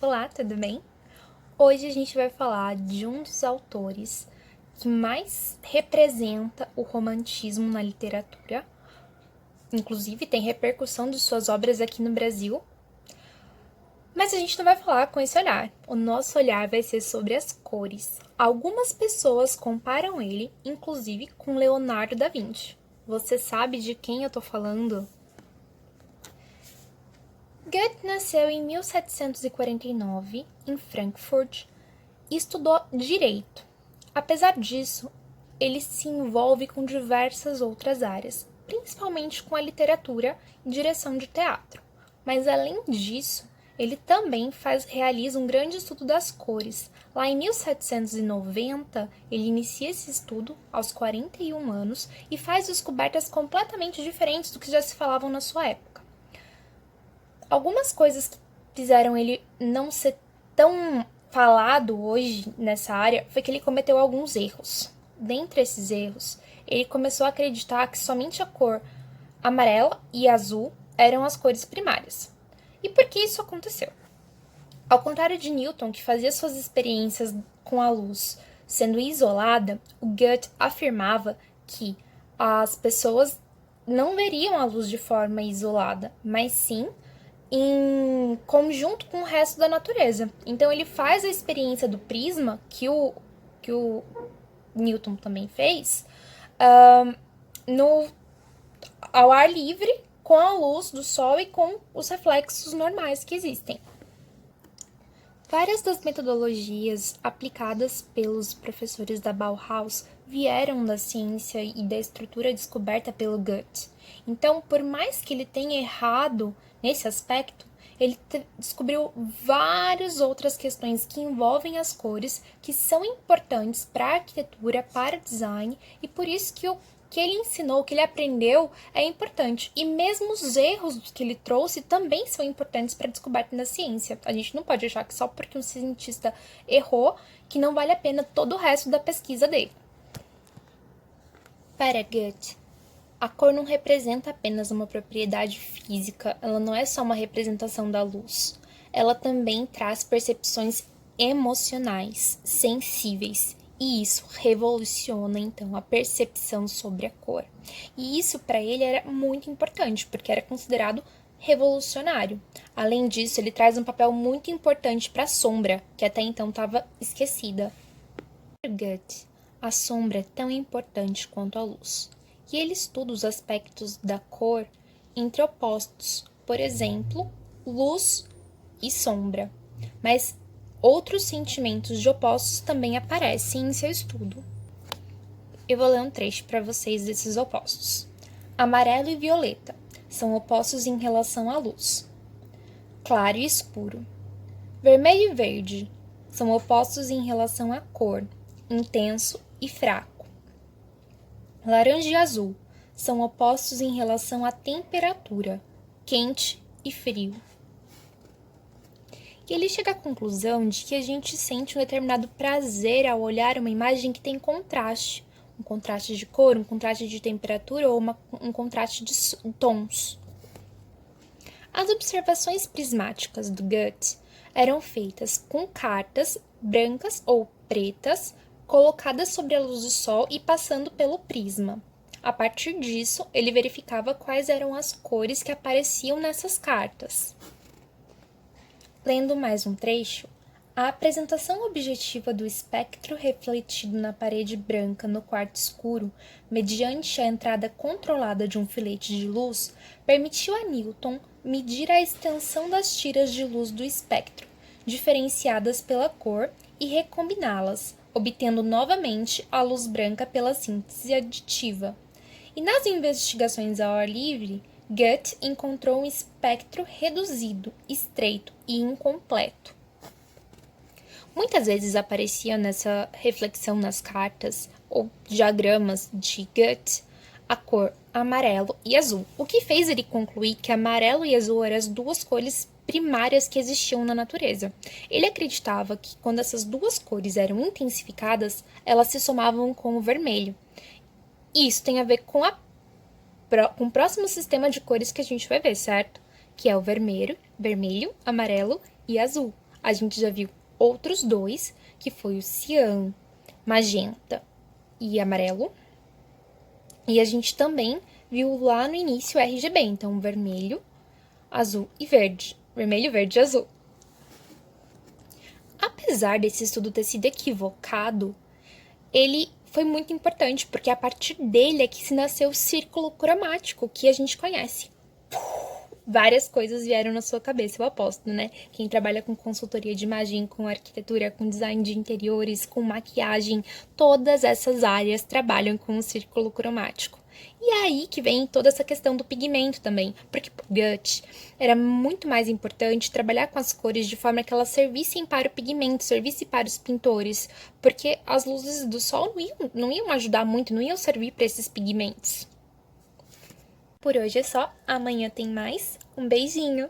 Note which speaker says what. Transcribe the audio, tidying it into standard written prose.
Speaker 1: Olá, tudo bem? Hoje a gente vai falar de um dos autores que mais representa o romantismo na literatura. Inclusive, tem repercussão de suas obras aqui no Brasil. Mas a gente não vai falar com esse olhar. O nosso olhar vai ser sobre as cores. Algumas pessoas comparam ele, inclusive, com Leonardo da Vinci. Você sabe de quem eu tô falando? Goethe nasceu em 1749, em Frankfurt, e estudou direito. Apesar disso, ele se envolve com diversas outras áreas, principalmente com a literatura e direção de teatro. Mas além disso, ele também realiza um grande estudo das cores. Lá em 1790, ele inicia esse estudo aos 41 anos e faz descobertas completamente diferentes do que já se falavam na sua época. Algumas coisas que fizeram ele não ser tão falado hoje nessa área foi que ele cometeu alguns erros. Dentre esses erros, ele começou a acreditar que somente a cor amarela e azul eram as cores primárias. E por que isso aconteceu? Ao contrário de Newton, que fazia suas experiências com a luz sendo isolada, o Goethe afirmava que as pessoas não veriam a luz de forma isolada, mas sim em conjunto com o resto da natureza. Então ele faz a experiência do prisma, que o Newton também fez, ao ar livre, com a luz do sol e com os reflexos normais que existem. Várias das metodologias aplicadas pelos professores da Bauhaus vieram da ciência e da estrutura descoberta pelo Goethe. Então, por mais que ele tenha errado nesse aspecto, ele descobriu várias outras questões que envolvem as cores, que são importantes para a arquitetura, para o design, e por isso que o que ele ensinou, o que ele aprendeu é importante. E mesmo os erros que ele trouxe também são importantes para a descoberta da ciência. A gente não pode achar que só porque um cientista errou, que não vale a pena todo o resto da pesquisa dele. Para Goethe, a cor não representa apenas uma propriedade física, ela não é só uma representação da luz. Ela também traz percepções emocionais, sensíveis, e isso revoluciona, então, a percepção sobre a cor. E isso, para ele, era muito importante, porque era considerado revolucionário. Além disso, ele traz um papel muito importante para a sombra, que até então estava esquecida. Para Goethe, a sombra é tão importante quanto a luz. E ele estuda os aspectos da cor entre opostos, por exemplo, luz e sombra. Mas outros sentimentos de opostos também aparecem em seu estudo. Eu vou ler um trecho para vocês desses opostos. Amarelo e violeta são opostos em relação à luz. Claro e escuro. Vermelho e verde são opostos em relação à cor, intenso e fraco. Laranja e azul são opostos em relação à temperatura, quente e frio. E ele chega à conclusão de que a gente sente um determinado prazer ao olhar uma imagem que tem contraste. Um contraste de cor, um contraste de temperatura ou um contraste de tons. As observações prismáticas do Goethe eram feitas com cartas brancas ou pretas colocadas sobre a luz do sol e passando pelo prisma. A partir disso, ele verificava quais eram as cores que apareciam nessas cartas. Lendo mais um trecho, a apresentação objetiva do espectro refletido na parede branca no quarto escuro, mediante a entrada controlada de um filete de luz, permitiu a Newton medir a extensão das tiras de luz do espectro, diferenciadas pela cor, e recombiná-las, obtendo novamente a luz branca pela síntese aditiva. E nas investigações ao ar livre, Goethe encontrou um espectro reduzido, estreito e incompleto. Muitas vezes aparecia nessa reflexão nas cartas ou diagramas de Goethe a cor amarelo e azul, o que fez ele concluir que amarelo e azul eram as duas cores primárias que existiam na natureza. Ele acreditava que quando essas duas cores eram intensificadas, elas se somavam com o vermelho. E isso tem a ver com o próximo sistema de cores que a gente vai ver, certo? Que é o vermelho, amarelo e azul. A gente já viu outros dois, que foi o cian, magenta e amarelo. E a gente também viu lá no início o RGB, então vermelho, azul e verde. Vermelho, verde e azul. Apesar desse estudo ter sido equivocado, ele foi muito importante, porque a partir dele é que se nasceu o círculo cromático que a gente conhece. Várias coisas vieram na sua cabeça, eu aposto, né? Quem trabalha com consultoria de imagem, com arquitetura, com design de interiores, com maquiagem, todas essas áreas trabalham com o círculo cromático. E é aí que vem toda essa questão do pigmento também, porque por Guth era muito mais importante trabalhar com as cores de forma que elas servissem para o pigmento, servissem para os pintores, porque as luzes do sol não iam ajudar muito, não iam servir para esses pigmentos. Por hoje é só, amanhã tem mais. Um beijinho!